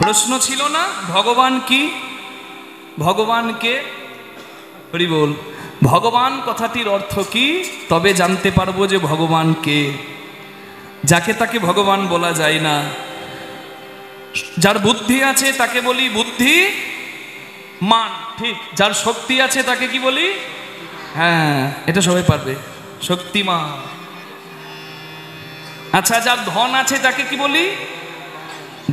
প্রশ্ন ছিল না ভগবান কি, ভগবান কে? হরি বল। ভগবান কথাটির অর্থ কি, তবে জানতে পারবো যে ভগবান কে। যাকে তাকে ভগবান বলা যায় না। যার বুদ্ধি আছে তাকে বলি বুদ্ধিমান, ঠিক। যার শক্তি আছে তাকে কি বলি? হ্যাঁ, এটা সবাই পারবে, শক্তিমান। আচ্ছা, যার ধন আছে তাকে কি বলি?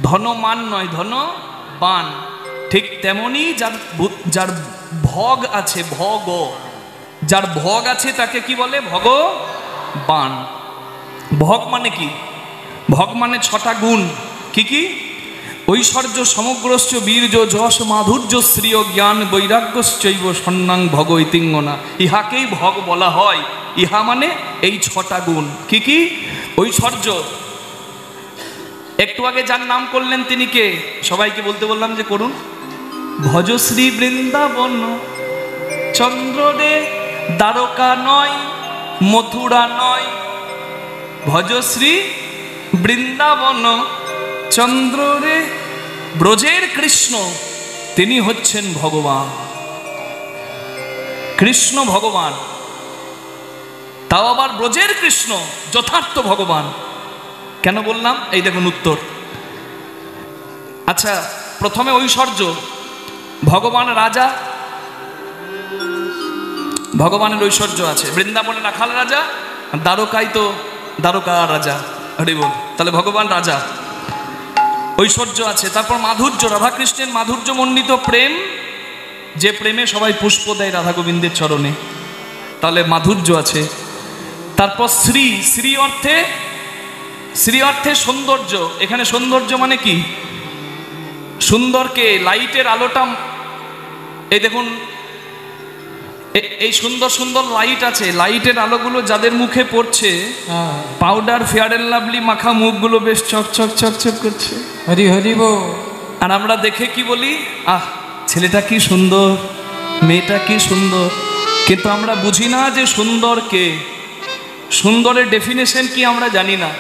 ধনমান নয়, ধনবান। ঠিক তেমনি যার ভোগ আছে, যার ভোগ আছে তাকে কি বলে? ভগবান। ভোগ মানে কি? ভোগ মানে 6টা গুণ। কি কি? ঐশ্বর্য, সমগ্রশ্চ, বীর্য, যশ, মাধুর্য, শ্রিয়, জ্ঞান, বৈরাগ্যশ্চৈব সন্ন্যাং ভগ ইতিঙ্গনা। ইহাকেই ভোগ বলা হয়। ইহা মানে এই 6টা গুণ। কি কি? ঐশ্বর্য, একটু আগে যার নাম করলেন তিনি কে? সবাইকে বলতে বললাম যে করুন। ভজশ্রী বৃন্দাবন চন্দ্র রে, দ্বারকা নয়, মথুরা নয়। ভজশ্রী বৃন্দাবন চন্দ্র রে, ব্রজের কৃষ্ণ তিনি হচ্ছেন ভগবান। কৃষ্ণ ভগবান, তাও আবার ব্রজের কৃষ্ণ, যথার্থ ভগবান। কেন বললাম? এই দেখুন উত্তর। আচ্ছা, প্রথমে ঐশ্বর্য। ভগবান রাজা, ভগবানের ঐশ্বর্য আছে। বৃন্দাবনে রাখাল রাজা, দ্বারকায় তো দ্বারকা রাজা। হরি বল। তাহলে ভগবান রাজা, ঐশ্বর্য আছে। তারপর মাধুর্য, রাধাকৃষ্ণের মাধুর্য মণ্ডিত প্রেম, যে প্রেমে সবাই পুষ্প দেয় রাধা গোবিন্দের চরণে, তাহলে মাধুর্য আছে। তারপর শ্রী, শ্রী অর্থে সৌন্দর্য। এখানে সৌন্দর্য মানে কি? সুন্দরকে, লাইটের আলোটা, এই দেখুন এই সুন্দর সুন্দর লাইট আছে, লাইটের আলোগুলো যাদের মুখে পড়ছে, পাউডার ফেয়ার এন্ড লাভলি মাখা মুখগুলো বেশ চকচক চকচক করছে। হরি হরি বল। আর আমরা দেখে কি বলি? আহ, ছেলেটা কি সুন্দর, মেয়েটা কি সুন্দর। কিন্তু আমরা বুঝি না যে সুন্দর কে, সুন্দরের ডেফিনেশন কি আমরা জানি না।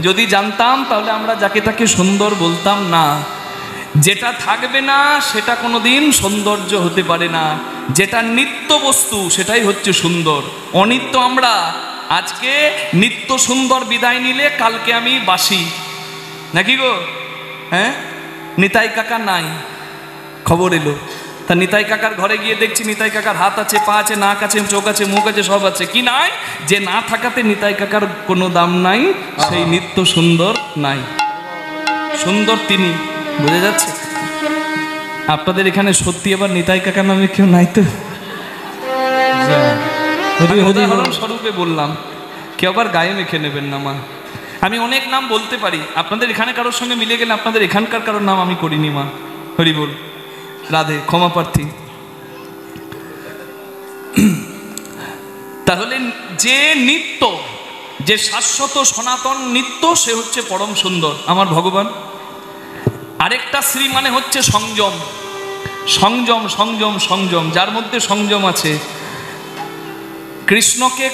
যদি জানতাম তাহলে আমরা যাকে তাকে সুন্দর বলতাম না। যেটা থাকবে না সেটা কোনোদিন সৌন্দর্য হতে পারে না। যেটা নিত্য বস্তু সেটাই হচ্ছে সুন্দর। অনিত্য আমরা, আজকে নিত্য সুন্দর বিদায় নিলে কালকে আমি বাসি, নাকি গো? হ্যাঁ, নিতাই কাকা নাই, খবর এলো। তা নিতাই কাকার ঘরে গিয়ে দেখছি নিতাই কাকার হাত আছে, পা আছে, নাক আছে, চোখ আছে, মুখ আছে, সব আছে। কি নাই? যে না থাকাতে নিতাই কাকার কোনো দাম নাই, সেই নিত্য সুন্দর নাই। সুন্দর তিনি, বুঝে যাচ্ছে? আপনাদের এখানে সত্যি আবার নিতাই কাকা নামে কেউ নাই তো? উদাহরণ স্বরূপে বললাম, কেউ আবার গায়ে মেখে নেবেন না মা। আমি অনেক নাম বলতে পারি, আপনাদের এখানে কারোর সঙ্গে মিলে গেলে আপনাদের এখানকার কারোর নাম আমি করিনি মা। হরি বল, রাধে, ক্ষমা প্রার্থী। তাহলে যে নিত্য, যে শাশ্বত সনাতন নিত্য, সে হচ্ছে পরম সুন্দর আমার ভগবান। আরেকটা শ্রী মানে হচ্ছে সংযম। সংযম সংযম সংযম, যার মধ্যে সংযম আছে। কৃষ্ণকে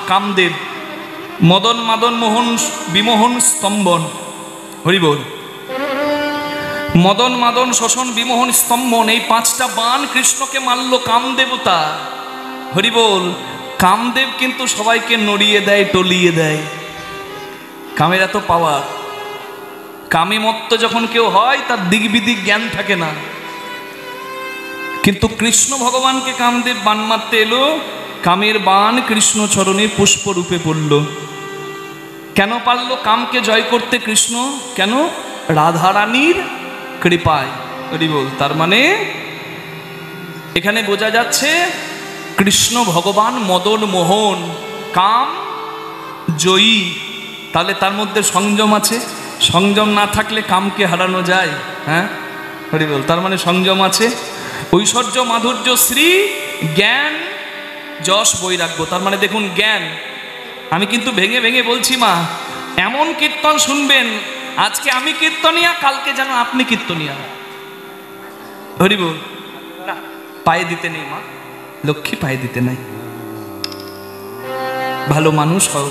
কামদেব, মদন মাদন মোহন বিমোহন স্তম্ভন। হরি বল। মদন মাদন শোষণ বিমোহন স্তম্ভন, এই 5টা বাণ কৃষ্ণকে মারল কামদেবতা। হরি বল। কামদেব কিন্তু সবাইকে নড়িয়ে দেয়, টলিয়ে দেয়। কামের এত পাওয়ার। কামে মত্ত যখন কেউ হয় তার দিক বিদিক জ্ঞান থাকে না। কিন্তু কৃষ্ণ ভগবানকে কামদেব বাণ মারতে এলো, কামের বাণ কৃষ্ণ চরণে পুষ্প রূপে পড়ল। কেন পারল কামকে জয় করতে কৃষ্ণ? কেন? রাধারানীর কৃপায়। হরি বল। তার মানে এখানে বোঝা যাচ্ছে কৃষ্ণ ভগবান মদন মোহন, কাম জয়ী। তাহলে তার মধ্যে সংযম আছে। সংযম না থাকলে কামকে হারানো যায়? হ্যাঁ, হরি বল। তার মানে সংযম আছে। ঐশ্বর্য, মাধুর্য, শ্রী, জ্ঞান, যশ, বৈরাগ্য। তার মানে দেখুন জ্ঞান। আমি কিন্তু ভেঙে ভেঙে বলছি মা, এমন কীর্তন শুনবেন, আজকে আমি কীর্তনিয়া, কালকে যেন আপনি কীর্তনিয়া। হরি বল। না, পায়ে দিতে নেই মা, লক্ষ্মী পায়ে দিতে নাই। ভালো মানুষ হও,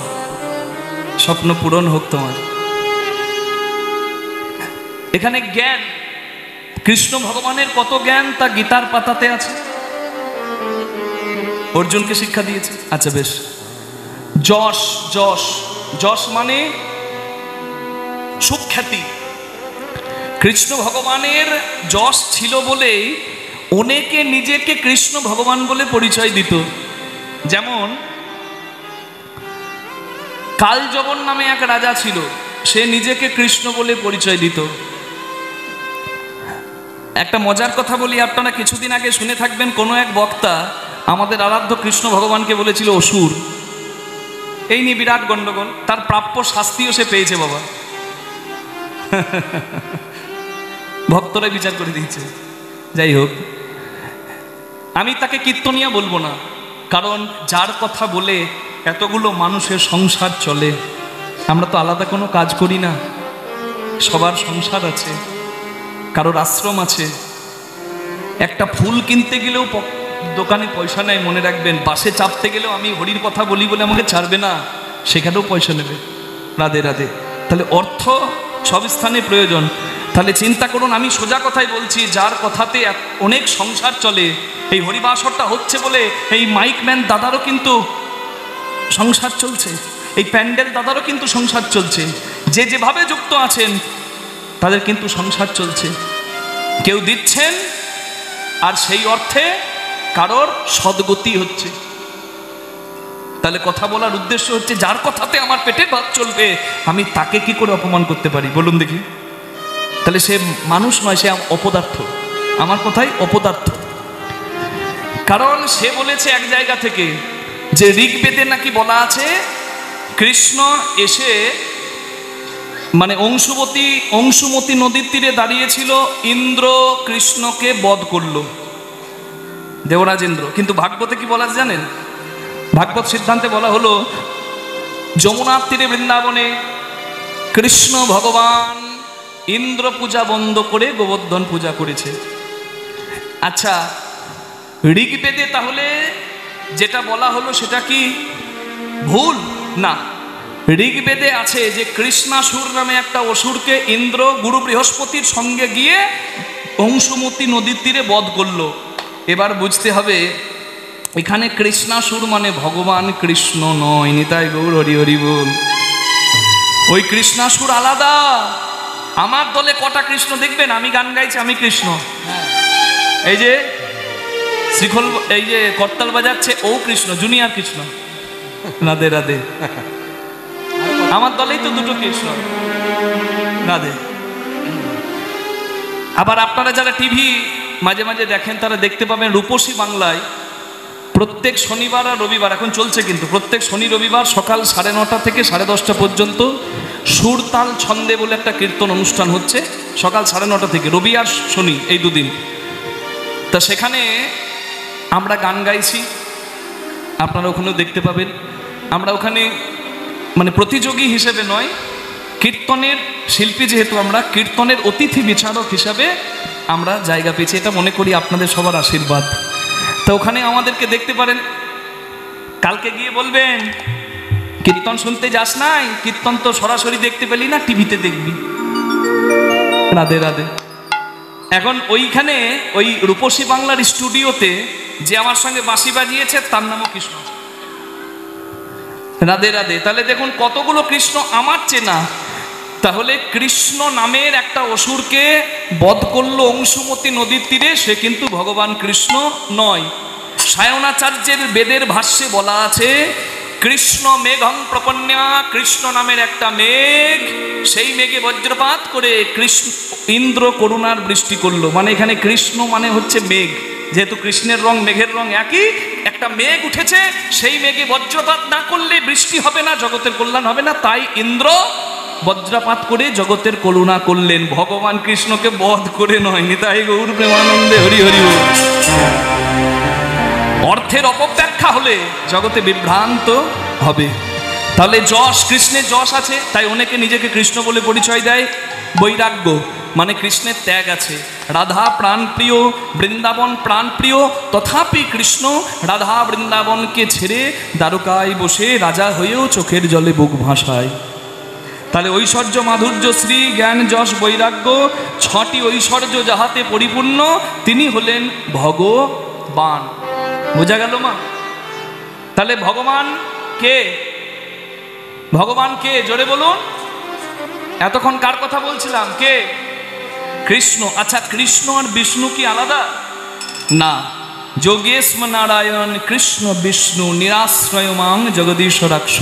স্বপ্ন পূরণ হোক তোমার। এখানে জ্ঞান, কৃষ্ণ ভগবানের কত জ্ঞান তা গীতার পাতাতে আছে, অর্জুনকে শিক্ষা দিয়েছে। আচ্ছা বেশ, যশ, যশ, যশ মানে সুখ্যাতি। কৃষ্ণ ভগবানের যশ ছিল বলেই অনেকে নিজেকে কৃষ্ণ ভগবান বলে পরিচয় দিত। যেমন কালজগন নামে এক রাজা ছিল, সে নিজেকে কৃষ্ণ বলে পরিচয় দিত। একটা মজার কথা বলি, আপনারা কিছুদিন আগে শুনে থাকবেন, কোনো এক বক্তা আমাদের আরাধ্য কৃষ্ণ ভগবানকে বলেছিল অসুর। এই নিয়ে বিরাট গন্ডগোল, তার প্রাপ্য শাস্তিও সে পেয়েছে বাবা। ভক্তরা বিচার করে দিয়েছে। যাই হোক, আমি তাকে কীর্তনিয়া বলবো না, কারণ যার কথা বলে এতগুলো মানুষের সংসার চলে, আমরা তো আলাদা কোনো কাজ করি না, সবার সংসার আছে, কারোর আশ্রম আছে। একটা ফুল কিনতে গেলেও দোকানে পয়সা নেয়, মনে রাখবেন। বাসে চাপতে গেলেও আমি হরির কথা বলি বলে আমাকে ছাড়বে না, সেখানেও পয়সা নেবে। রাধে রাধে। তাহলে অর্থ সব স্থানে প্রয়োজন। তাহলে চিন্তা করুন, আমি সোজা কথাই বলছি, যার কথাতে অনেক সংসার চলে, এই হরিবাসরটা হচ্ছে বলে এই মাইকম্যান দাদারও কিন্তু সংসার চলছে, এই প্যান্ডেল দাদারও কিন্তু সংসার চলছে, যে যেভাবে যুক্ত আছেন তাদের কিন্তু সংসার চলছে। কেউ দিচ্ছেন আর সেই অর্থে কারোর সদ্গতি হচ্ছে। তাহলে কথা বলার উদ্দেশ্য হচ্ছে, যার কথাতে আমার পেটের ভাত চলবে আমি তাকে কি করে অপমান করতে পারি বলুন দেখি। তাহলে সে মানুষ নয়, সে অপদার্থ। আমার কথাই অপদার্থ। কারণ সে বলেছে এক জায়গা থেকে যে ঋগ্বেদে নাকি বলা আছে কৃষ্ণ এসে মানে অংশুমতি নদীর তীরে দাঁড়িয়েছিল, ইন্দ্র কৃষ্ণকে বধ করল, দেবরাজ ইন্দ্র। কিন্তু ভাগবতে কি বলা জানেন? ভাগবত সিদ্ধান্তে বলা হলো যমুনার তীরে বৃন্দাবনে কৃষ্ণ ভগবান ইন্দ্র পূজা বন্ধ করে গোবর্ধন পূজা করেছে। আচ্ছা, ঋগ্বেদে তাহলে যেটা বলা হলো সেটা কি ভুল? না, ঋগ্বেদে আছে যে কৃষ্ণাসুর নামে একটা অসুরকে ইন্দ্র গুরু বৃহস্পতির সঙ্গে গিয়ে অংশুমতি নদীর তীরে বধ করলো। এবার বুঝতে হবে এখানে কৃষ্ণাসুর মানে ভগবান কৃষ্ণ নয়। নিতাই গৌর হরি হরি বল। ওই কৃষ্ণাসুর আলাদা। আমার দলে কটা কৃষ্ণ দেখবেন, আমি গান গাইছি আমি কৃষ্ণ, এই যে শ্রীখোল এই যে করতাল বাজাচ্ছে ও কৃষ্ণ, জুনিয়র কৃষ্ণ। রাধে রাধে। আমার দলেই তো দুটো কৃষ্ণ। রাধে। আবার আপনারা যারা টিভি মাঝে মাঝে দেখেন তারা দেখতে পাবেন রূপসী বাংলায় প্রত্যেক শনিবার আর রবিবার, এখন চলছে কিন্তু, প্রত্যেক শনি রবিবার সকাল 9:30 থেকে 10:30 পর্যন্ত সুরতাল ছন্দে বলে একটা কীর্তন অনুষ্ঠান হচ্ছে, সকাল 9:30 থেকে, রবি আর শনি এই দুদিন। তা সেখানে আমরা গান গাইছি, আপনারা ওখানেও দেখতে পাবেন। আমরা ওখানে মানে প্রতিযোগী হিসেবে নয়, কীর্তনের শিল্পী যেহেতু আমরা, কীর্তনের অতিথি বিচারক হিসাবে আমরা জায়গা পেয়েছি। এটা মনে করি আপনাদের সবার আশীর্বাদ। তো ওখানে আমাদেরকে দেখতে পারেন। কালকে গিয়ে বলবেন কীর্তন শুনতে যাস নাই, কীর্তন তো সরাসরি দেখতে পেলি না, টিভিতে দেখবি। রাধে রাধে। এখন ওইখানে ওই রূপসী বাংলার স্টুডিওতে যে আমার সঙ্গে বাঁশি বাজিয়েছে তার নামও কৃষ্ণ। রাধে রাধে। তাহলে দেখুন কতগুলো কৃষ্ণ আমার চেনা। তাহলে কৃষ্ণ নামের একটা অসুরকে বধ করলো অংশুমতি নদীর তীরে, সে কিন্তু ভগবান কৃষ্ণ নয়। সায়নাচার্যের বেদের ভাষ্যে বলা আছে কৃষ্ণ মেঘং প্রপন্যা, কৃষ্ণ নামের একটা মেঘ, সেই মেঘে বজ্রপাত করে কৃষ্ণ ইন্দ্র করুণার বৃষ্টি করলো। মানে এখানে কৃষ্ণ মানে হচ্ছে মেঘ, যেহেতু কৃষ্ণের রং মেঘের রং একই, একটা মেঘ উঠেছে, সেই মেঘে বজ্রপাত না করলে বৃষ্টি হবে না, জগতের কল্যাণ হবে না, তাই ইন্দ্র বজ্রপাত করে জগতের করুণা করলেন, ভগবান কৃষ্ণকে বধ করে নয়। নিতাই গৌর প্রেমানন্দে হরি হরি বল। অর্থের অপব্যাখ্যা হলে জগতে বিভ্রান্ত হবে। তাহলে যশ, কৃষ্ণের যশ আছে, তাই অনেকে নিজেকে কৃষ্ণ বলে পরিচয় দেয়। বৈরাগ্য মানে কৃষ্ণের ত্যাগ আছে। রাধা প্রাণপ্রিয়, বৃন্দাবন প্রাণপ্রিয়, তথাপি কৃষ্ণ রাধা বৃন্দাবনকে ছেড়ে দ্বারকায় বসে রাজা হয়েও চোখের জলে বুক ভাসায়। তাহলে ঐশ্বর্য মাধুর্য শ্রী জ্ঞান যশ বৈরাগ্য ছটি ঐশ্বর্য যাহাতে পরিপূর্ণ তিনি হলেন ভগবান। বোঝা গেল মা? তাহলে ভগবান কে? ভগবান কে? জোরে বলুন। এতক্ষণ কার কথা বলছিলাম? কে? কৃষ্ণ। আচ্ছা, কৃষ্ণ আর বিষ্ণু কি আলাদা? না। যোগেশ্ম নারায়ণ কৃষ্ণ বিষ্ণু নিরাশ্রয় মাং জগদীশ্বরাক্ষ।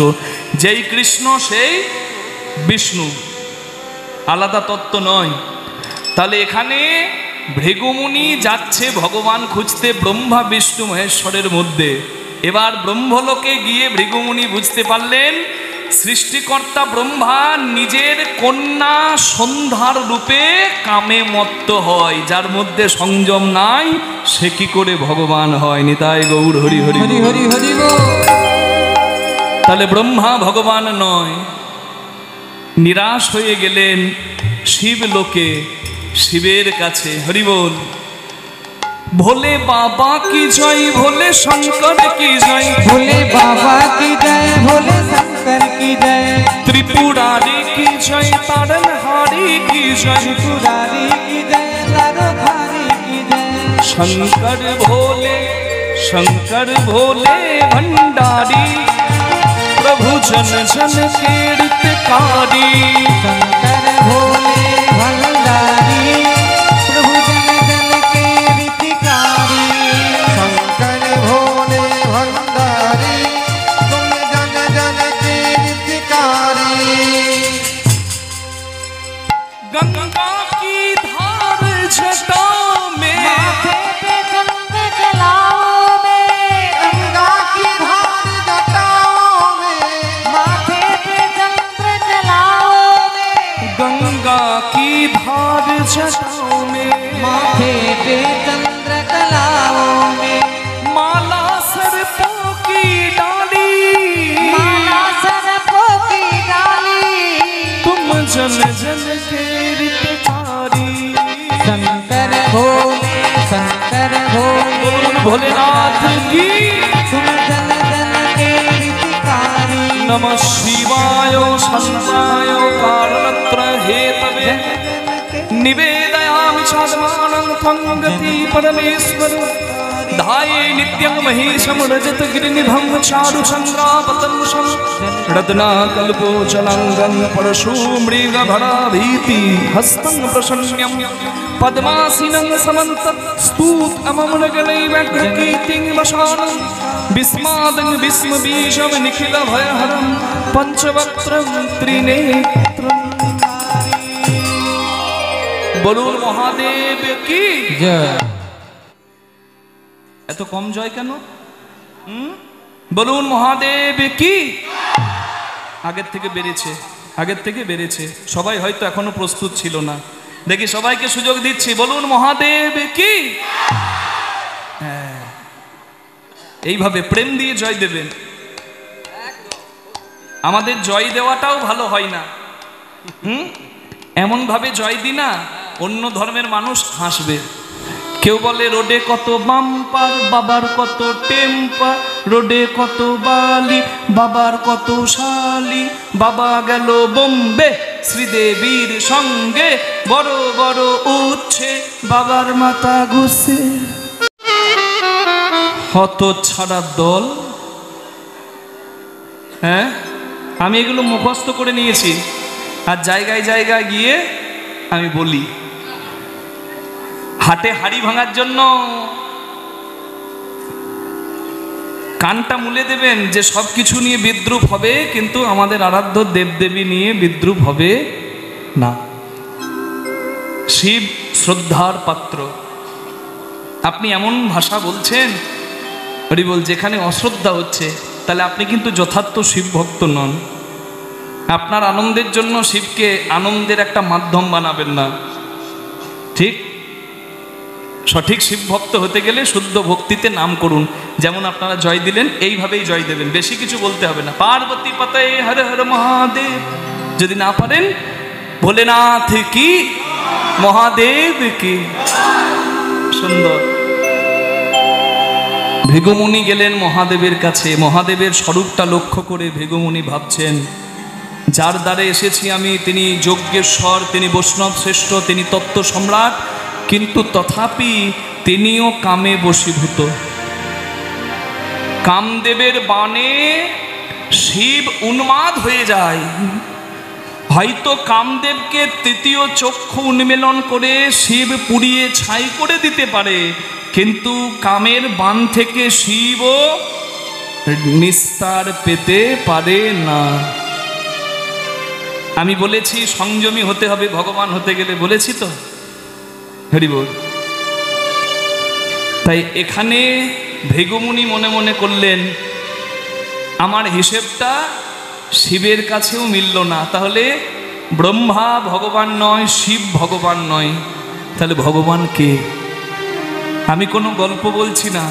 যেই কৃষ্ণ সেই বিষ্ণু, আলাদা তত্ত্ব নয়। তাহলে এখানে ভৃগুমুনি যাচ্ছে ভগবান খুঁজতে ব্রহ্মা বিষ্ণু মহেশ্বরের মধ্যে। এবার ব্রহ্মলোকে গিয়ে ভৃগুমুনি বুঝতে পারলেন সৃষ্টিকর্তা ব্রহ্মা নিজের কন্যা সন্ধ্যার রূপে কামে মত্ত হয়। যার মধ্যে সংযম নাই সে কি করে ভগবান হয়? নিতাই গৌর হরি হরি হরি হরি হরি। তাহলে ব্রহ্মা ভগবান নয়। নিরাশ হয়ে গেলেন শিবলোকে, শিবের কাছে। হরি বল। ভোলে বাবা কি জয়, ভোলে শঙ্কর কি জয়, ভোলে বাবা কি জয়, ভোলে শঙ্কর কি জয়, ত্রিপুরারি কি জয়, তারণহারি কি জয়, ত্রিপুরারি কি জয়, তারণহারি কি জয়। শঙ্কর ভোলে, শঙ্কর ভোলে ভণ্ডারি, प्रभु जन जन कीर्तकारी। शंकर भोले भंडारी, प्रभु जन जन कीर्तकारी। शंकर भोले भंडारी, तुम जन जन कीर्तकारी। गंगा की धार जटा में, माथे पे चंद्र कलाओं में, गंगा की धार जटाओं में, माथे पे चंद्र कलाओं में, गंगा की धार जटाओं में, माथे पे चंद्र कलाओं में, माला सर्पों की डाली, माला सरपों की डाली। तुम जन जन कीर्तकारी। शंकर भोले, शंकर भोले, भोलेनाथ की तुम जन जन कीर्तकारी। नमः शिवाय शंकराय कारणत्र हेतवे निवेदयामि चात्मानं त्वं गति परमेश्वर। धाये नित्यं महेशं रजत गिरिनिभं चारुचन्द्रावतंसं रत्नाकल्पोजलाङ्गं परशु मृगभराभीति हस्तं प्रसन्यं पद्मासीनं समन्तत् स्तूतममृगणैव्यग्रकीर्तिं वशानं विस्मादं विस्मबीजं निखिलभयहरं पञ्चवक्त्रं त्रिनेत्रम्। বলুন মহাদেব কি जय। এত কম জয় কেন? বলুন মহাদেব কি। আগের থেকে বেড়েছে, আগের থেকে বেড়েছে। সবাই হয়তো এখনো প্রস্তুত ছিল না। দেখি সবাইকে সুযোগ দিচ্ছি, বলুন মহাদেব কি। হ্যাঁ, এইভাবে প্রেম দিয়ে জয় দেবেন। আমাদের জয় দেওয়াটাও ভালো হয় না। এমন ভাবে জয় দি না অন্য ধর্মের মানুষ হাসবে। কেউ বলে রোডে কত বাম্পার, বাবার কত টেম্পার, রোডে কত বালি, বাবার কত শালি, বাবা গেল বোম্বে শ্রীদেবীর সঙ্গে, বড় বড় উচ্ছে বাবার মাথা ঘুষে। হত ছাড়া দল। হ্যাঁ, আমি এগুলো মুখস্থ করে নিয়েছি আর জায়গায় জায়গায় গিয়ে আমি বলি। হাটে হাড়ি ভাঙার জন্য কানটা মুলে দেবেন যে সব কিছু নিয়ে বিদ্রুপ হবে, কিন্তু আমাদের আরাধ্য দেবদেবী নিয়ে বিদ্রুপ হবে না। শিব শ্রদ্ধার পাত্র। আপনি এমন ভাষা বলছেন হরি বল, যেখানে অশ্রদ্ধা হচ্ছে, তাহলে আপনি কিন্তু যথার্থ শিব ভক্ত নন। আপনার আনন্দের জন্য শিবকে আনন্দের একটা মাধ্যম বানাবেন না। ঠিক? সঠিক শিব ভক্ত হতে গেলে শুদ্ধ ভক্তিতে নাম করুন। যেমন আপনারা জয় দিলেন, এইভাবেই জয় দেবেন, বেশি কিছু বলতে হবে না। পার্বতী পতে হর হর মহাদেব। যদি না পারেন ভোলেনাথ কি, মহাদেব কি। সুন্দর। ভৃগুমুনি গেলেন মহাদেবের কাছে। মহাদেবের স্বরূপটা লক্ষ্য করে ভৃগুমুনি ভাবছেন যার দ্বারে এসেছি আমি তিনি যজ্ঞেশ্বর, তিনি বৈষ্ণব শ্রেষ্ঠ, তিনি তত্ত্ব সম্রাট, কিন্তু তথাপি তিনিও কামে বশীভূত। কামদেবের বাণে শিব উন্মাদ হয়ে যায়। হয়তো কামদেবকে তৃতীয় চক্ষু উন্মেলন করে শিব পুড়িয়ে ছাই করে দিতে পারে, কিন্তু কামের বাণ থেকে শিবও নিস্তার পেতে পারে না। আমি বলেছি সংযমী হতে হবে ভগবান হতে গেলে, বলেছি তো, হরি বল। তাই এখানে ভৃগুমুনি মনে মনে করলেন আমার হিসেবটা শিবের কাছেও মিলল না, তাহলে ব্রহ্মা ভগবান নয়, শিব ভগবান নয়, তাহলে ভগবান কে? আমি কোনো গল্প বলছি না,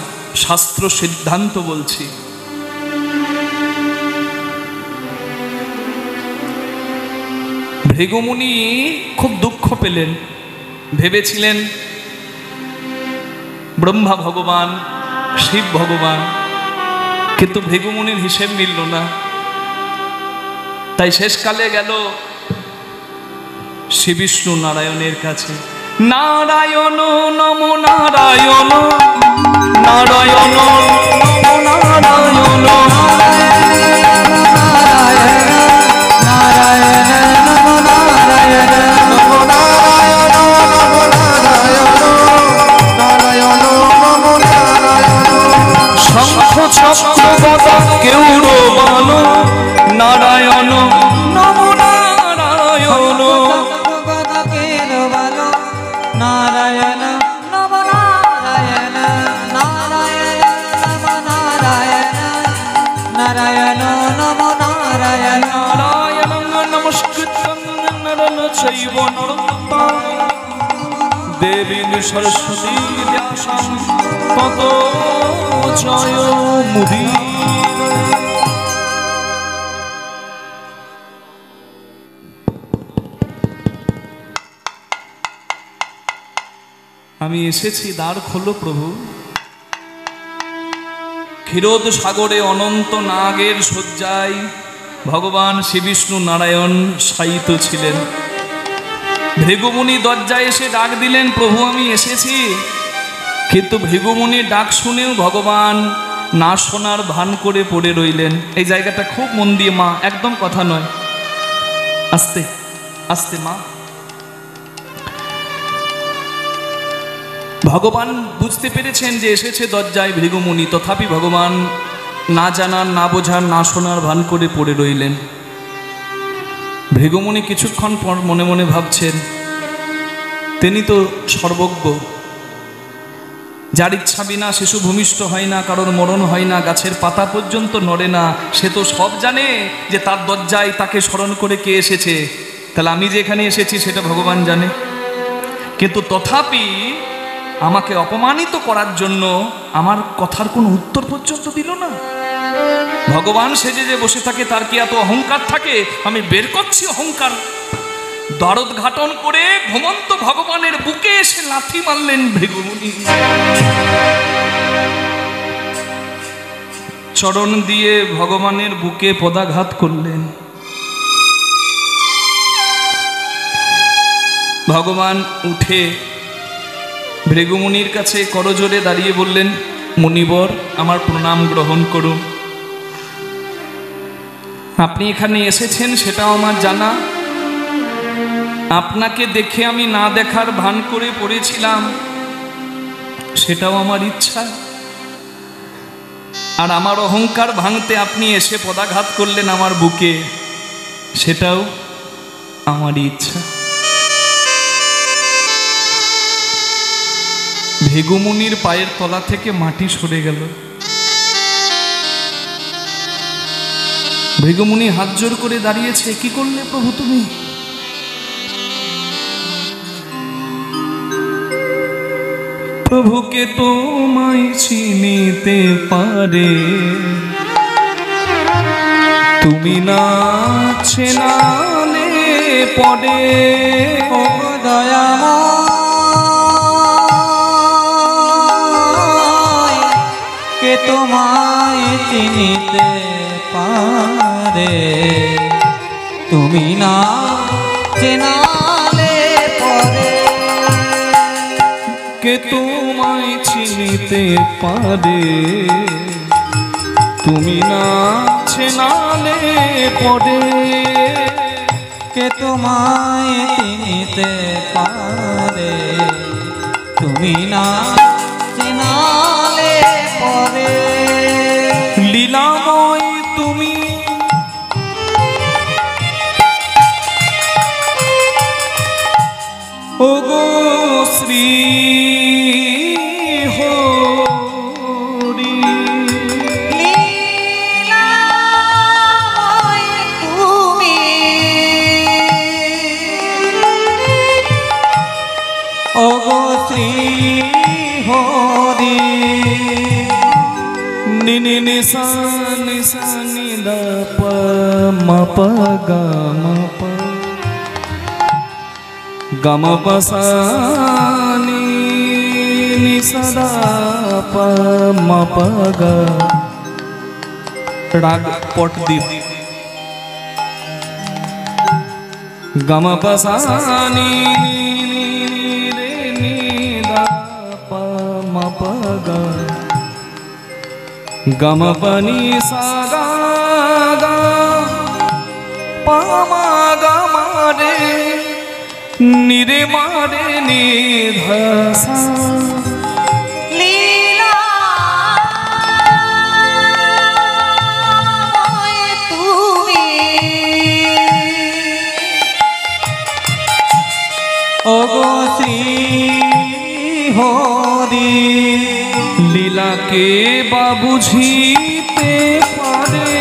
শাস্ত্র সিদ্ধান্ত বলছি। ভৃগুমুনি খুব দুঃখ পেলেন, ভেবেছিলেন ব্রহ্মা ভগবান, শিব ভগবান, কিন্তু ভৃগুমুনির হিসেব মিলল না। তাই শেষকালে গেল শ্রী বিষ্ণু নারায়ণের কাছে। নারায়ণ নম নারায়ণ, নারায়ণ নম নারায়ণ, শঙ্খ চক্র গদা কেউর বাণ, নারায়ণ নম নারায়ণ, নারায়ণ নম নারায়ণ, নারায়ণ নম নারায়ণ, নারায়ণ নম নারায়ণ, নারায়ণ নমস্কৃত্যং নরং চৈব নরোত্তমং দেবীং সরস্বতী ব্যাসং ততো জয়মুদীরয়ে। আমি এসেছি, দ্বার খোলো প্রভু। ক্ষীরোদ সাগরে অনন্ত নাগের শয্যায় ভগবান শ্রী বিষ্ণু নারায়ণ শায়িত ছিলেন। ভৃগুমুনি দরজায় এসে ডাক দিলেন, প্রভু আমি এসেছি। কিন্তু ভৃগুমুনির ডাক শুনেও ভগবান না শোনার ভান করে পড়ে রইলেন। এই জায়গাটা খুব মন দিয়ে মা, একদম কথা নয়, আস্তে আস্তে মা। ভগবান বুঝতে পেরেছেন যে এসেছে দরজায় ভৃগুমুনি, তথাপি ভগবান না জানার, না বোঝার, না শোনার ভান করে পড়ে রইলেন। ভৃগুমুনি কিছুক্ষণ পর মনে মনে ভাবছেন তিনি তো সর্বজ্ঞ, যার ইচ্ছা বিনা শিশু ভূমিষ্ঠ হয় না, কারোর মরণ হয় না, গাছের পাতা পর্যন্ত নড়ে না, সে তো সব জানে যে তার দরজায় তাকে স্মরণ করে কে এসেছে। তাহলে আমি যে এখানে এসেছি সেটা ভগবান জানে, কিন্তু তথাপি আমাকে অপমানিত করার জন্য আমার কথার কোনো উত্তর পর্যন্ত দিল না। ভগবান সেজে যে বসে থাকে তার কি এত অহংকার থাকে? আমি বের করছি অহংকার। দরোদ্ঘাটন করে ঘুমন্ত ভগবানের বুকে এসে লাথি মারলেন ভৃগুমুনি। চরণ দিয়ে ভগবানের বুকে পদাঘাত করলেন। ভগবান উঠে ভৃগুমুনির কাছে করজোড়ে দাঁড়িয়ে বললেন, মুনিবর আমার প্রণাম গ্রহণ করুন। আপনি এখানে এসেছেন সেটাও আমার জানা, আপনাকে দেখে আমি না দেখার ভান করে পড়েছিলাম সেটাও আমার ইচ্ছা, আর আমার অহংকার ভাঙতে আপনি এসে পদাঘাত করলেন আমার বুকে, সেটাও আমারই ইচ্ছা। ভৃগুমুনির পায়ের তলা থেকে মাটি সরে গেল। ভৃগুমুনি হাত জোর করে দাঁড়িয়েছে। কি করলে প্রভু তুমি? প্রভুকে তোমায় চিনিতে পারে, তুমি না চেনালে পড়ে। ও দয়াময়, কে তোমায় চিনিতে পারে, তুমি না চেনালে পরে কে তোমায় চিনিতে পারে তুমি না চেনালে পরে কে তোমায় চিনিতে পারে তুমি না চেনালে পরে লীলাময় তুমি ওগো শ্রী হরি লীলাময় তুমি ওগো শ্রী হরি নিনি নিসা নিসা নিদা প ম প গ ম প গম পসা নি নি সদা প ম প গ রাগ পটদ্বীপ গম পসা নি রে নি দা প ম প গ গম পনি সা গা গা প ম গ ম রে নিরে মারে নি ধসা লীলাময় তুমি ওগো শ্রী হরি লীলাকে বা বুঝিতে পারে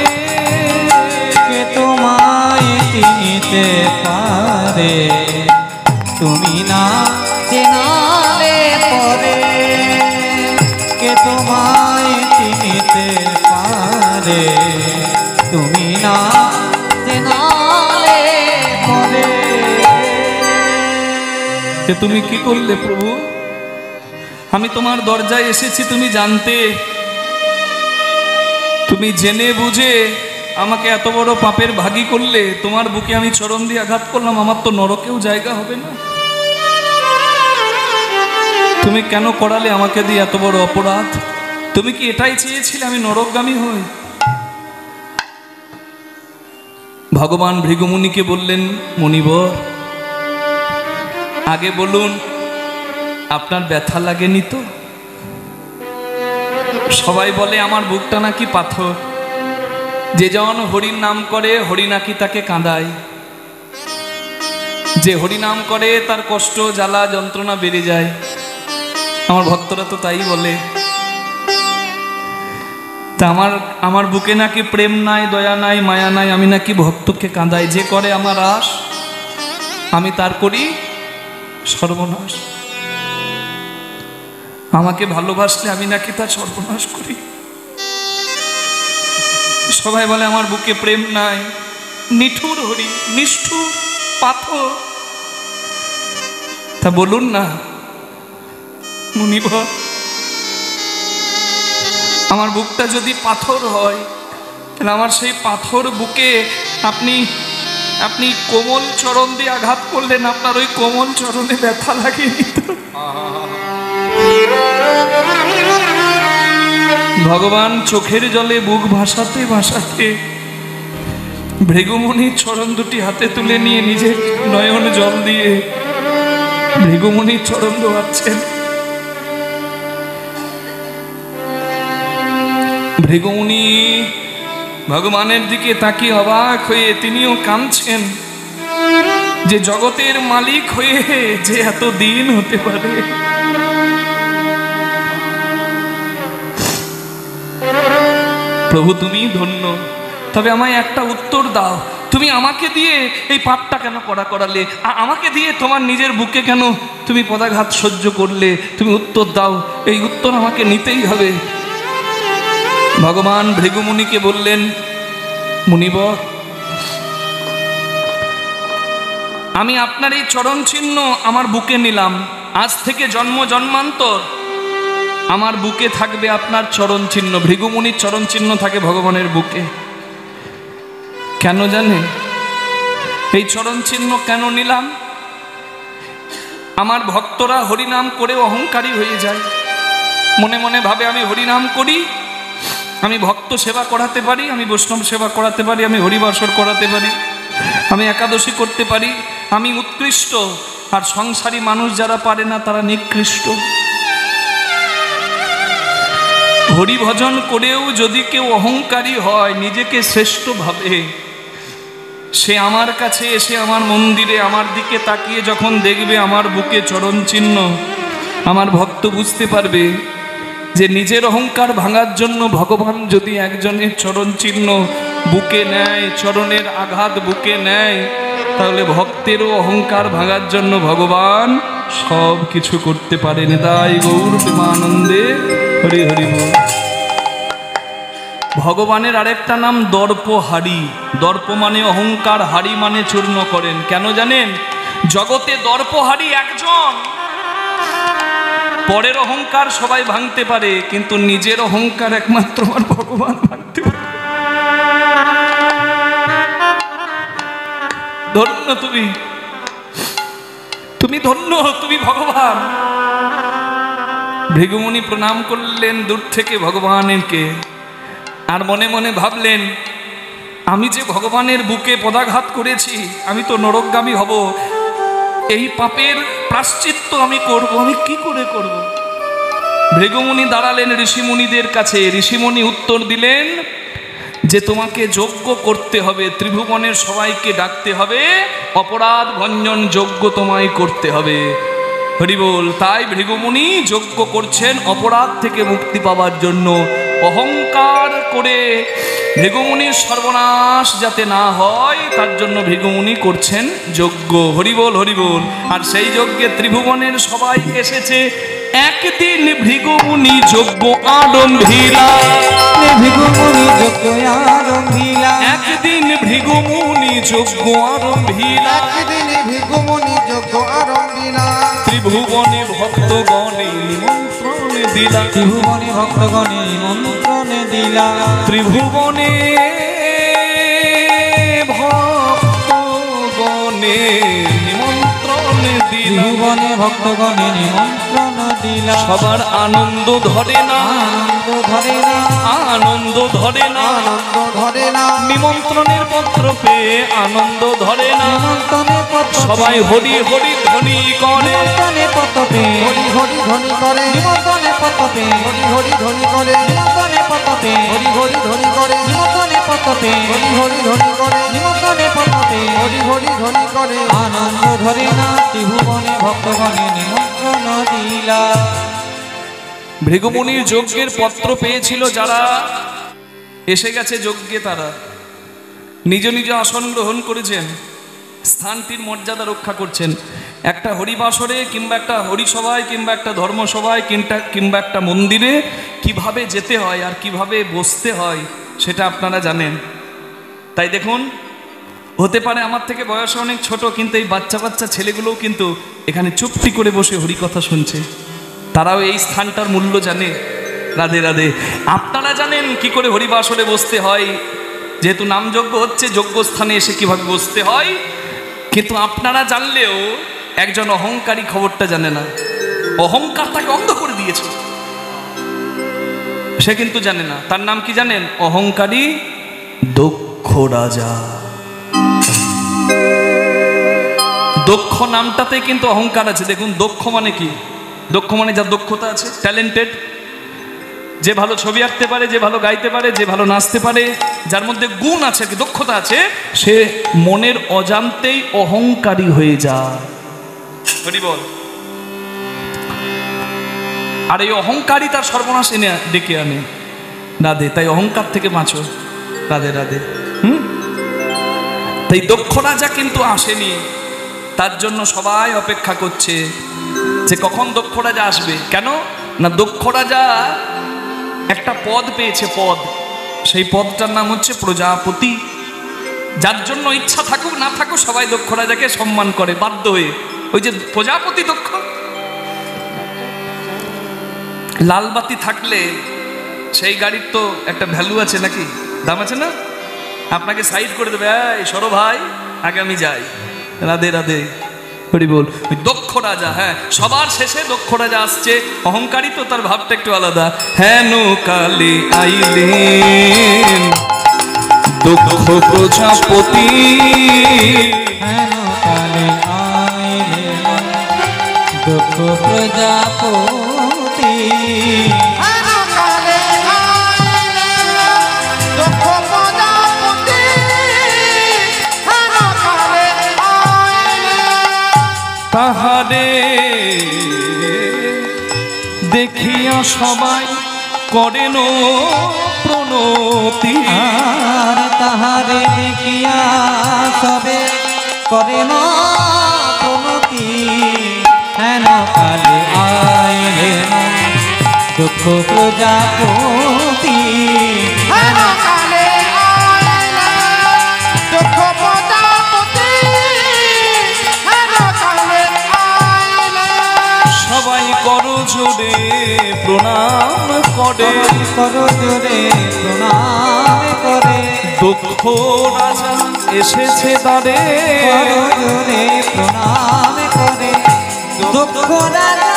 কে তোমায় চিনিতে পারে তুমি না চেনালে পরে কে তোমায় চিনিতে পারে তুমি না চেনালে পরে যে তুমি কি করলে প্রভু আমি তোমার দরজায় এসেছি তুমি জানতে তুমি জেনে বুঝে আমাকে এত বড় পাপের ভাগী করলে তোমার বুকে আমি চরণ দিয়ে আঘাত করলাম আমার তো নরকেও জায়গা হবে না তুমি কেন করালে আমাকে দিয়ে এত বড় অপরাধ তুমি কি এটাই চেয়েছিলে আমি নরকগামী হই ভগবান ভৃগুমুনিকে বললেন মুনিবর আগে বলুন আপনার ব্যথা লাগেনি তো সবাই বলে আমার বুকটা নাকি পাথর যে জন হরির নাম করে হরি নাকি তাকে কাঁদায় যে হরি নাম করে তার কষ্ট জ্বালা যন্ত্রণা বেড়ে যায় আমার ভক্তরা তো তাই বলে তা আমার বুকে নাকি প্রেম নাই দয়া নাই মায়া নাই আমি নাকি ভক্তকে কাঁদাই যে করে আমার আশ আমি তার করি সর্বনাশ আমাকে ভালোবাসলে আমি নাকি তার সর্বনাশ করি সবাই বলে আমার বুকে প্রেম নাই নিঠুর হরি নিষ্ঠুর পাথর তা বলুন না মুনিবর আমার বুকটা যদি পাথর হয় তাহলে আমার সেই পাথর বুকে আপনি আপনি কোমল চরণ দিয়ে আঘাত করলেন আপনার ওই কোমল চরণে ব্যথা লাগেনি তো ভগবান চোখের জলে বুক ভাসাতে ভাসাতে ভৃগুমুনির চরণ দুটি হাতে তুলে নিয়ে নিজের নয়ন জল দিয়ে ভৃগুমুনির চরণ ধোয়াচ্ছেন ভৃগুমুনি ভগবানের দিকে তাকিয়ে অবাক হয়ে তিনিও কাঁদছেন যে জগতের মালিক হয়ে যে এত দিন হতে পারে প্রভু তুমি ধন্য তবে আমায় একটা উত্তর দাও তুমি আমাকে দিয়ে এই পাপটা কেন করালে আমাকে দিয়ে তোমার নিজের বুকে কেন তুমি পদাঘাত সহ্য করলে তুমি উত্তর দাও এই উত্তর আমাকে নিতেই হবে ভগবান ভৃগুমুনিকে বললেন মুনিবর আমি আপনার এই চরণ চিহ্ন আমার বুকে নিলাম আজ থেকে জন্ম জন্মান্তর আমার বুকে থাকবে আপনার চরণ চিহ্ন ভৃগুমুনির চরণ চিহ্ন থাকে ভগবানের বুকে কেন জানেন এই চরণ চিহ্ন কেন নিলাম? আমার ভক্তরা হরিনাম করে অহংকারী হয়ে যায়, মনে মনে ভাবে আমি হরিনাম করি, আমি ভক্ত সেবা করাতে পারি, আমি বৈষ্ণব সেবা করাতে পারি, আমি হরিবাসর করাতে পারি, আমি একাদশী করতে পারি, আমি উৎকৃষ্ট। আর সংসারী মানুষ যারা পারে না তারা নিকৃষ্ট। হরিভজন করেও যদি কেউ অহংকারী হয়, নিজেকে শ্রেষ্ঠ ভাবে, সে আমার কাছে এসে আমার মন্দিরে আমার দিকে তাকিয়ে যখন দেখবে আমার বুকে চরণ চিহ্ন, আমার ভক্ত বুঝতে পারবে যে নিজের অহংকার ভাঙার জন্য ভগবান যদি একজনের চরণ চিহ্ন বুকে নেয়, চরণের আঘাত বুকে নেয়, তাহলে ভক্তেরও অহংকার ভাঙার জন্য ভগবান সব কিছু করতে পারেন। তাই গৌর প্রেমানন্দে হরি হরি বল। ভগবানের আরেকটা নাম দর্পহারি। দর্প মানে অহংকার, হারি মানে চূর্ণ করেন। কেন জানেন? জগতে দর্পহারি একজন। পরের অহংকার সবাই ভাঙতে পারে, কিন্তু নিজের অহংকার একমাত্র আর ভগবান ভাঙতে পারে। ধন্য তুমি ধন্য, তুমি ভগবান। ভৃগুমুনি প্রণাম করলেন দূর থেকে ভগবানকে, আর মনে মনে ভাবলেন আমি যে ভগবানের বুকে পদাঘাত করেছি, আমি তো নরকগামী হব, এই পাপের প্রায়শ্চিত্ত আমি করব, আমি কি করে করব? ভৃগুমুনি দাঁড়ালেন ঋষিমুনিদের কাছে। ঋষিমুনি উত্তর দিলেন যে তোমাকে যজ্ঞ করতে হবে, ত্রিভুবনের সবাইকে ডাকতে হবে, অপরাধ ভঞ্জন যজ্ঞ তোমায় করতে হবে। হরি বল। তাই ভৃগুমুনি যজ্ঞ করছেন অপরাধ থেকে মুক্তি পাওয়ার জন্য। অহংকার করে ভৃগুমুনির সর্বনাশ যাতে না হয় তার জন্য ভৃগুমুনি করছেন যজ্ঞ। হরি বল হরি বল। আর সেই যজ্ঞে ত্রিভুবনের সবাই এসেছে। একদিন ভৃগুমুনি যজ্ঞ আরম্ভিলা, ভৃগুমুনি যজ্ঞ আরম্ভিলা, একদিন ভৃগুমুনি যজ্ঞ আরম্ভিলা, একদিন ভৃগুমুনি যজ্ঞ আরম্ভিলা। ত্রিভুবনে ভক্তগণে নিমন্ত্রণ দিলা, ত্রিভুবনে ভক্তগণে নিমন্ত্রণ দিলা, ত্রিভুবনে ভক্তগণে নিমন্ত্রণ দিলা, ত্রিভুবনে ভক্তগণে নিমন্ত্রণ দিলা। সবার আনন্দ ধরে না, আনন্দ ধরে না, আনন্দ ধরে না, আনন্দ ধরে না। নিমন্ত্রণের পত্র পেয়ে আনন্দ ধরে না। নিমন্ত্রণে পত্র সবাই হরি হরি ধ্বনি করে, নিমন্ত্রণে পত্র পেয়ে, হরি হরি ধ্বনি করে, নিমন্ত্রণে পত্র পেয়ে, হরি হরি ধ্বনি করে, নিমন্ত্রণে পত্র পেয়ে, হরি হরি ধ্বনি করে, নিমন্ত্রণে পত্র পেয়ে, হরি হরি ধ্বনি করে, নিমন্ত্রণে পত্র পেয়ে, হরি হরি ধ্বনি করে। আনন্দ ধরে না, ত্রিভুবনে ভক্তগণে নিমন্ত্রণ দিলা। ভৃগুমুনির যজ্ঞের পত্র পেয়েছিল যারা, এসে গেছে যজ্ঞে, তারা নিজ নিজ আসন গ্রহণ করেছেন, স্থানটির মর্যাদা রক্ষা করছেন। একটা হরিবাসরে কিংবা একটা হরিসভায় কিংবা একটা ধর্মসভায় কিংবা একটা মন্দিরে কিভাবে যেতে হয় আর কিভাবে বসতে হয় সেটা আপনারা জানেন। তাই দেখুন, হতে পারে আমার থেকে বয়সে অনেক ছোট, কিন্তু এই বাচ্চা বাচ্চা ছেলেগুলোও কিন্তু এখানে চুপটি করে বসে হরিকথা শুনছে। তারাও এই স্থানটার মূল্য জানে। রাধে রাধে। আপনারা জানেন কি করে হরিবাসরে বসতে হয়, যেহেতু নামযজ্ঞ হচ্ছে, যজ্ঞস্থানে এসে কিভাবে বসতে হয়, কিন্তু আপনারা জানলেও একজন অহংকারী খবরটা জানে না। অহংকার তাকে অন্ধ করে দিয়েছে, সে কিন্তু জানে না। তার নাম কি জানেন? অহংকারী দক্ষ রাজা। দক্ষ নামটাতে কিন্তু অহংকার আছে। দেখুন, দক্ষ মানে কি? দক্ষ মানে যার দক্ষতা আছে, ট্যালেন্টেড, যে ভালো ছবি আঁকতে পারে, যে ভালো গাইতে পারে, যে ভালো নাচতে পারে, যার মধ্যে গুণ আছে, কি দক্ষতা আছে, সে মনের অজান্তেই অহংকারী হয়ে যায়। হরি বল। আর এই অহংকারী তার সর্বনাশ এনে ডেকে আনে। রাধে। তাই অহংকার থেকে বাঁচো। রাধে রাধে। তাই দক্ষ রাজা কিন্তু আসেনি, তার জন্য সবাই অপেক্ষা করছে যে কখন দক্ষ রাজা আসবে। কেন না, দক্ষ রাজা একটা পদ পেয়েছে, পদ। সেই পদটার নাম হচ্ছে প্রজাপতি, যার জন্য ইচ্ছা থাকুক না থাকুক সবাই দক্ষ রাজাকে সম্মান করে বাধ্য হয়ে। ওই যে প্রজাপতি দক্ষ। লালবাতি থাকলে সেই গাড়ির তো একটা ভ্যালু আছে নাকি, দাম আছে না? আপনাকে সাইড করে দেবে, এই সরো ভাই, আগে আমি যাই। রাধে রাধে, হরি বল। ওই দক্ষ রাজা, হ্যাঁ সবার শেষে দক্ষ রাজা আসছে, অহংকারী তো, তার ভাবটা একটু আলাদা। হেন কালে আইলেন দক্ষ প্রজাপতি, হেন কালে আইলেন দক্ষ প্রজাপতি, তাহারে দেখিয়া সবাই করেন প্রণতি, আর তাহারে দেখিয়া সবে করেন প্রণতি। হেন কালে আইলেন দক্ষ প্রজাপতি, হেন সবাই করো জোরে প্রণাম করে, করো জোরে প্রণাম করে, দক্ষ রাজা এসেছে দ্বারে, করো জোরে প্রণাম করে, দক্ষ রাজা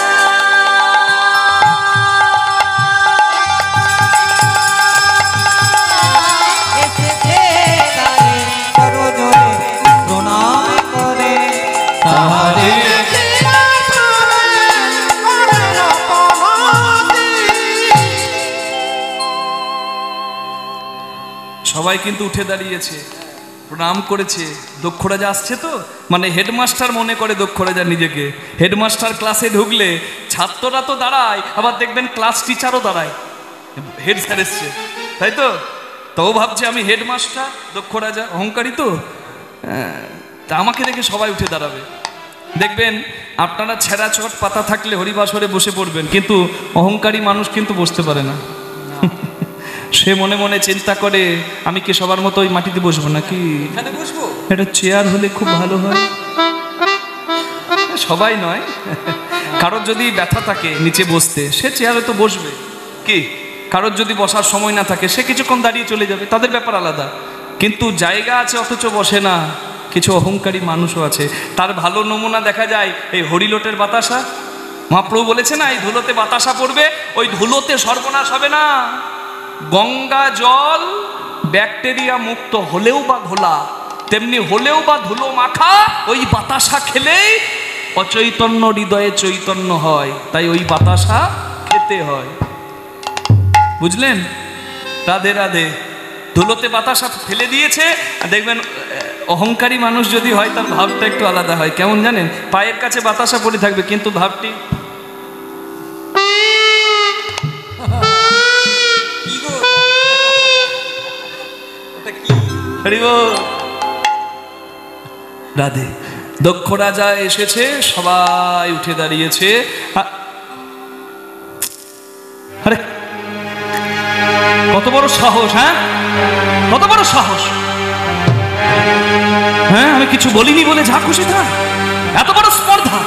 এসেছে দ্বারে, করো জোরে প্রণাম করে, তাহারে সবাই কিন্তু উঠে দাঁড়িয়েছে, প্রণাম করেছে। দক্ষ রাজা আসছে তো, মানে হেডমাস্টার মনে করে দক্ষ রাজা নিজেকে। হেডমাস্টার ক্লাসে ঢুকলে ছাত্ররা তো দাঁড়ায়, আবার দেখবেন ক্লাস টিচারও দাঁড়ায়, হেড স্যার এসছে, তাই তো। তো ভাবছে আমি হেডমাস্টার, দক্ষ রাজা অহংকারী তো, তা আমাকে দেখে সবাই উঠে দাঁড়াবে। দেখবেন আপনারা ছেঁড়া চট পাতা থাকলে হরিবাসরে বসে পড়বেন, কিন্তু অহংকারী মানুষ কিন্তু বসতে পারে না। সে মনে মনে চিন্তা করে আমি কি সবার মতো ওই মাটিতে বসবো নাকি, এটা চেয়ার হলে খুব ভালো হয়। সবাই নয়, কারোর যদি ব্যথা থাকে নিচে বসতে, সে চেয়ারে তো বসবে। কি কারোর যদি বসার সময় না থাকে, সে কিছুক্ষণ দাঁড়িয়ে চলে যাবে, তাদের ব্যাপার আলাদা। কিন্তু জায়গা আছে অথচ বসে না, কিছু অহংকারী মানুষও আছে। তার ভালো নমুনা দেখা যায় এই হরিলোটের বাতাসা। মহাপ্রভু বলেছে না, এই ধুলোতে বাতাসা পড়বে, ওই ধুলোতে সর্বনাশ হবে না। গঙ্গা জল ব্যাকটেরিয়া মুক্ত হলেও বা ঘোলা, তেমনি হলেও বা ধুলো মাখা, ওই বাতাসা খেলেই অচৈতন্য হৃদয়ে চৈতন্য হয়, তাই ওই বাতাসা খেতে হয়। বুঝলেন? রাধে রাধে। ধুলোতে বাতাসা ফেলে দিয়েছে, দেখবেন অহংকারী মানুষ যদি হয় তার ভাবটা একটু আলাদা হয়। কেমন জানেন? পায়ের কাছে বাতাসা পড়ে থাকবে, কিন্তু ভাবটি রাধে। দক্ষ রাজা এসেছে, সবাই উঠে দাঁড়িয়েছে। আরে কত বড় সাহস! হ্যাঁ, কত বড় সাহস! হ্যাঁ, আমি কিছু বলিনি বলে যা খুশি তা, এত বড় স্পর্ধা!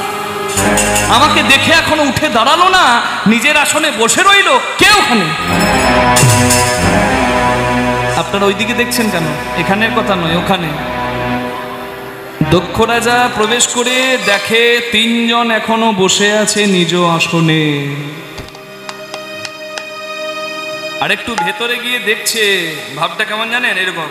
আমাকে দেখে এখনো উঠে দাঁড়ালো না, নিজের আসনে বসে রইল। কে ওখানে? আপনারা ওইদিকে দেখছেন কেন? এখানের কথা নয়, ওখানে। দক্ষ রাজা প্রবেশ করে দেখে তিনজন এখনো বসে আছে নিজ আসনে। আর একটু ভেতরে গিয়ে দেখছে, ভাবটা কেমন জানেন? এরকম,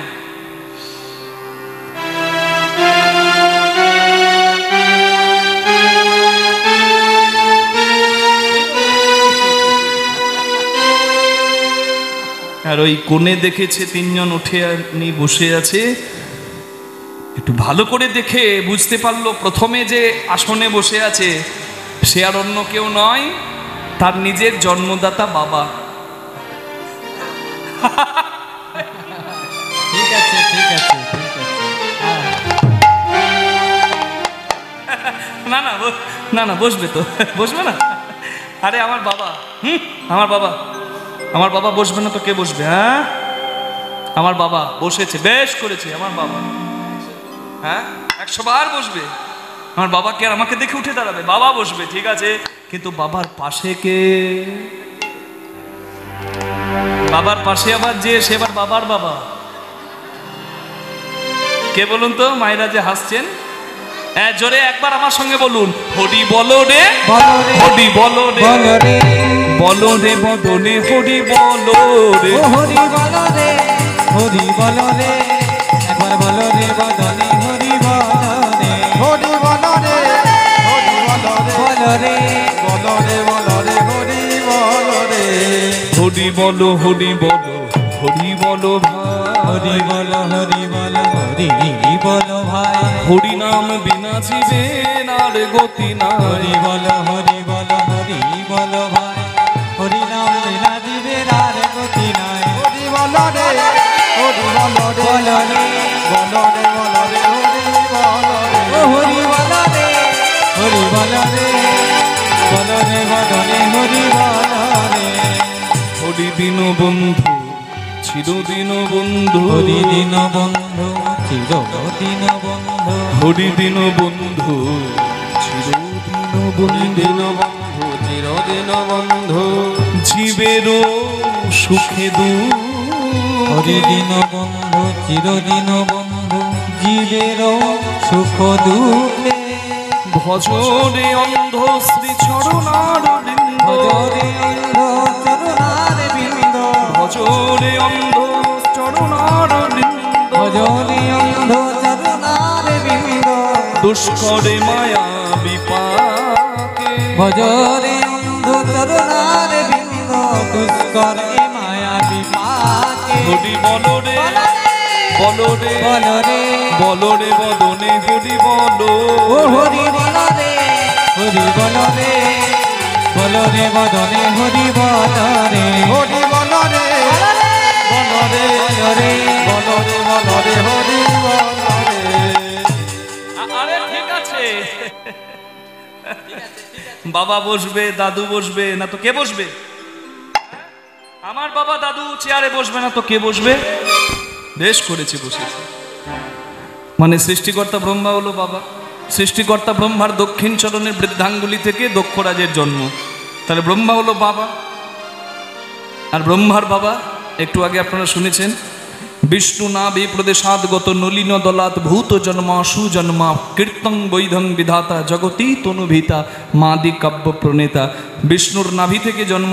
আর ওই কোণে দেখেছে তিনজন উঠে বসে আছে। একটু ভালো করে দেখে বুঝতে পারলো, প্রথমে যে আসনে বসে আছে সে আর অন্য কেউ নয়, তার নিজের জন্মদাতা বাবা। ঠিক আছে, ঠিক আছে, ঠিক আছে। না না না না, বসবে তো, বসবে না? আরে আমার বাবা, আমার বাবা, আমার বাবা বসবে না তো কে বসবে? হ্যাঁ, আমার বাবা বসেছে, বেশ করেছে। আমার বাবা, হ্যাঁ, 100 বার বসবে। আমার বাবাকে আর আমাকে দেখে উঠে দাঁড়াবে, বাবা বসবে, ঠিক আছে। কিন্তু বাবার পাশে কে? বাবার পাশে আবার যে, সে আবার বাবার বাবা। কে বলুন তো মায়েরা যে হাসছেন? হ্যাঁ, জোরে একবার আমার সঙ্গে বলুন, হরি বলো রে, হরি বলো রে, বলো রে বদনে হরি বলো রে, হরি বলো রে, হরি বলো রে, একবার বলো রে বদনে হরি বলো রে, হরি বলো রে, হরি বলো রে, বলো রে, বলো রে, বলো রে, হরি বলো রে। হরি বলো, হরি বলো, হরি বলো ভাই, হরি বলো, হরি বলো, হরি বলো ভাই, হরি নাম বিনা জীবের আর গতি নাই। হরি বলো, হরি বলো, হরি বলো ভাই, হরি নাম বিনা জীবের আর গতি নাই। হরি বলো রে, হরি বলো রে, বলো রে, বলো রে, বলো রে, হরি বলো রে। ও হরি বলো রে, হরি বলো রে, বলো রে বদনে হরি বলো রে, হরি দিন বন্ধু চিরদিন বন্ধু, হরি দিন বন্ধু চিরদিন বন্ধু, হরি দিন বন্ধু চিরদিন বন্ধু, দিন বন্ধু, চিরদিন বন্ধু, জীবেরও সুখে দু, হরি দিন বন্ধু চিরদিন বন্ধু, জীবেরও সুখ দুঃখে, ভজরে অন্ধ শ্রী চরণার বৃন্দ, ভজরে অন্ধ চরণার বিন্দ, ভজরে অন্ধ চরণার বৃন্দ, ভজরে অন্ধ চরণার বিন্দ, দুষ্করে মায়া বিপাকে, ভজরে অন্ধ চরণার বিন্দ, দুষ্করে মায়া বিপাকে, হরি বলো রে, বলো রে, বলো রে, বলো রে বদনে হরি বলো, ও হরি বলো রে, হরি বলো রে, বলো রে বদনে হরি বলো রে, হরি বলো রে, বলো রে, বলো রে, বলো রে, বলো রে, হরি বলো রে। আরে ঠিক আছে, বাবা বসবে, দাদু বসবে, না তো কে বসবে? আমার বাবা দাদু চেয়ারে বসবে না তো কে বসবে? বেশ করেছে, বসেছে। মানে সৃষ্টিকর্তা ব্রহ্মা হলো বাবা, সৃষ্টিকর্তা ব্রহ্মার দক্ষিণ চরণের বৃদ্ধাঙ্গুলি থেকে দক্ষরাজের জন্ম, তাহলে ব্রহ্মা হলো বাবা। আর ব্রহ্মার বাবা একটু আগে আপনারা শুনেছেন, বিষ্ণু নাভি প্রদেশাদ গত নলিন দলাত ভূত জন্মা সুজন্মা কীর্তন বৈধং বিধাতা জগতী তনুভিতা মাদি কাব্য প্রণেতা। বিষ্ণুর নাভি থেকে জন্ম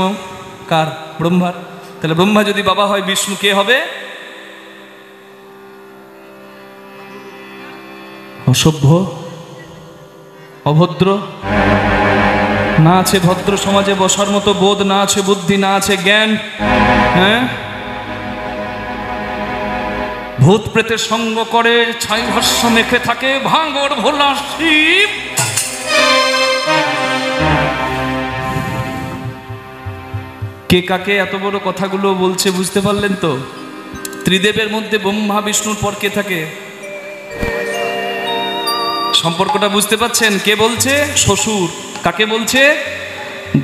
কার? ব্রহ্মার। তাহলে ব্রহ্মা যদি বাবা হয়, বিষ্ণু কে হবে? অসভ্য, অভদ্র, না আছে ভদ্র সমাজে বসার মতো বোধ, না আছে বুদ্ধি, না আছে জ্ঞান। হ্যাঁ, ভূত প্রেতের সঙ্গ করে, ছাই ভাষ্য মেখে থাকে, ভাঙর ভোলা শিব। কে কাকে এত বড় কথাগুলো বলছে বুঝতে পারলেন তো? ত্রিদেবের মধ্যে ব্রহ্মা বিষ্ণুর পর কে থাকে? সম্পর্কটা বুঝতে পাচ্ছেন? কে বলছে? শ্বশুর। কাকে বলছে?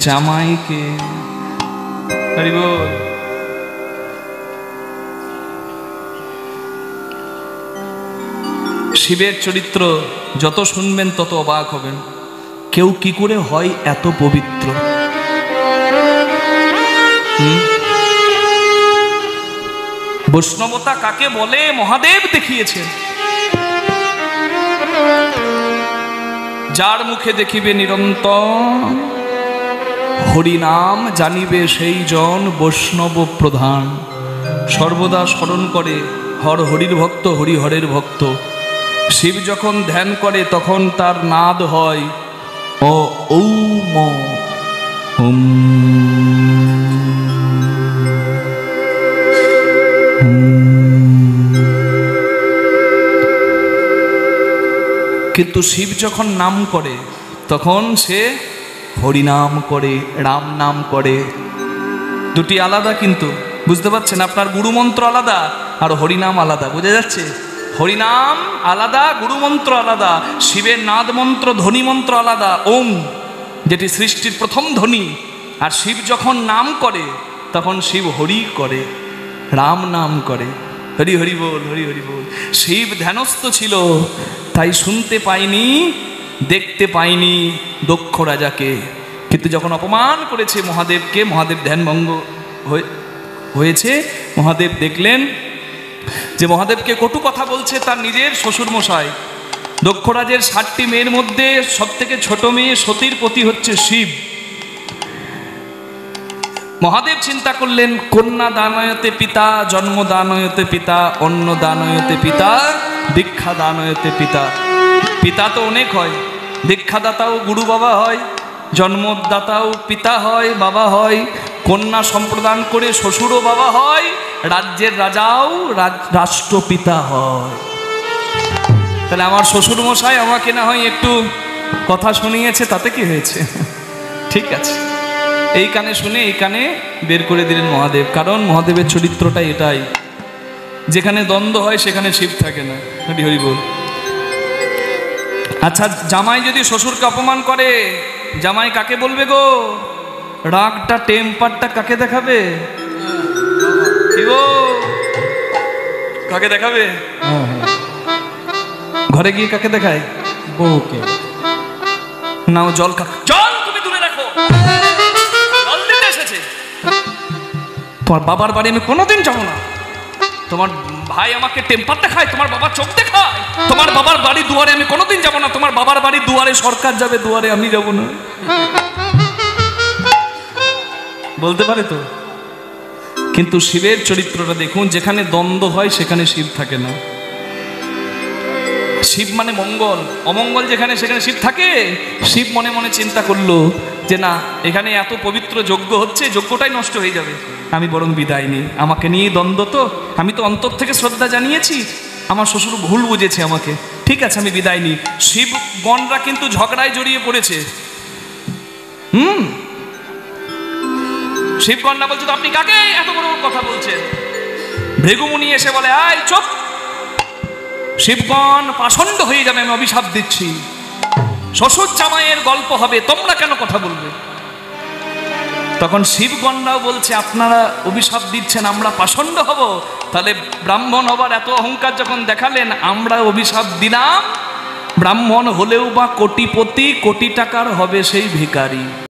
জামাইকে। হরি বল। শিবের চরিত্র যত শুনবেন তত অবাক হবেন। কেউ কি করে হয় এত পবিত্র? বৈষ্ণবতা কাকে বলে মহাদেব দেখিয়েছেন। যার মুখে দেখিবে নিরন্তর হরিনাম, জানিবে সেই জন বৈষ্ণব প্রধান। সর্বদা স্মরণ করে হর হরির ভক্ত, হরি হরের ভক্ত। শিব যখন ধ্যান করে তখন তার নাদ হয় ঔম ওম। কিন্তু শিব যখন নাম করে তখন সে হরিনাম করে, রাম নাম করে। দুটি আলাদা, কিন্তু বুঝতে পারছেন? আপনার গুরুমন্ত্র আলাদা আর হরিনাম আলাদা। বোঝা যাচ্ছে? হরিনাম আলাদা, গুরুমন্ত্র আলাদা। শিবের নাদ মন্ত্র, ধ্বনি মন্ত্র আলাদা। ওম, যেটি সৃষ্টির প্রথম ধ্বনি। আর শিব যখন নাম করে তখন শিব হরি করে, রাম নাম করে। হরি হরি বল, হরি হরি বল। শিব ধ্যানস্থ ছিল, তাই শুনতে পাইনি, দেখতে পাইনি দক্ষ রাজাকে। কিন্তু যখন অপমান করেছে মহাদেবকে, মহাদেব ধ্যানভঙ্গ হয়েছে। মহাদেব দেখলেন যে মহাদেবকে কটু কথা বলছে তার নিজের শ্বশুর মশাই। দক্ষরাজের 60টি মেয়ের মধ্যে সব থেকে ছোট মেয়ে সতীর পতি হচ্ছে শিব। মহাদেব চিন্তা করলেন, কন্যা দানয়তে পিতা, জন্ম দানয়তে পিতা, অন্ন দানয়তে পিতা, দীক্ষা দানয়তে পিতা। পিতা তো অনেক হয়, দীক্ষাদাতাও গুরু বাবা হয়, জন্মদাতাও পিতা হয়, বাবা হয়, কন্যা সম্প্রদান করে শ্বশুরও বাবা হয়, রাজ্যের রাজাও রাষ্ট্রপিতা হয়। তাহলে আমার শ্বশুর মশাই আমাকে না হয় একটু কথা শুনিয়েছে, তাতে কি হয়েছে? ঠিক আছে, এই কানে শুনে এই কানে বের করে দিলেন মহাদেব। কারণ মহাদেবের চরিত্রটা এটাই, যেখানে দ্বন্দ্ব হয় সেখানে শিব থাকে না। হরি হরি বল। আচ্ছা, জামাই যদি শ্বশুরকে অপমান করে, জামাই কাকে বলবে গো? রাগটা, টেম্পারটা কাকে দেখাবে? কি গো, কাকে দেখাবে? ঘরে গিয়ে কাকে দেখায়? বউকে। নাও জল, জল তুমি দূরে রাখো, জল দিতে এসেছে। তোমার বাবার বাড়ি আমি কোনোদিন যাবো না। তোমার ভাই আমাকে টেম্পার দেখায়, তোমার বাবা চোখ দেখায়। তোমার বাবার বাড়ি দুয়ারে আমি কোনোদিন যাবো না। তোমার বাবার বাড়ি দুয়ারে সরকার যাবে, দুয়ারে আমি যাবো না। বলতে পারে তো? কিন্তু শিবের চরিত্রটা দেখুন, যেখানে দ্বন্দ্ব হয় সেখানে শিব থাকে না। শিব মানে মঙ্গল, অমঙ্গল যেখানে সেখানে শিব থাকে। শিব মনে মনে চিন্তা করলো যে না, এখানে এত পবিত্র যজ্ঞ হচ্ছে, যজ্ঞটাই নষ্ট হয়ে যাবে, আমি বরং বিদায় নিই। আমাকে নিয়ে দ্বন্দ্ব, তো আমি তো অন্তর থেকে শ্রদ্ধা জানিয়েছি, আমার শ্বশুর ভুল বুঝেছে আমাকে, ঠিক আছে আমি বিদায় নিই। শিবগণরা কিন্তু ঝগড়ায় জড়িয়ে পড়েছে। শিবগণরা বলছে, তো আপনি কাকে এত বড় কথা বলছেন? ভৃগুমুনি এসে বলে, আয় চুপ, শিবগণ পাষণ্ড হয়ে যাবে, আমি অভিশাপ দিচ্ছি। শ্বশুর জামাইয়ের গল্প হবে, তোমরা কেন কথা বলবে? তখন শিবগণরাও বলছে, আপনারা অভিশাপ দিচ্ছেন, আমরা পাষণ্ড হব? তাহলে ব্রাহ্মণ হবার এত অহংকার যখন দেখালেন, আমরা অভিশাপ দিলাম, ব্রাহ্মণ হলেও বা কোটিপতি, কোটি টাকার হবে সেই ভিখারি।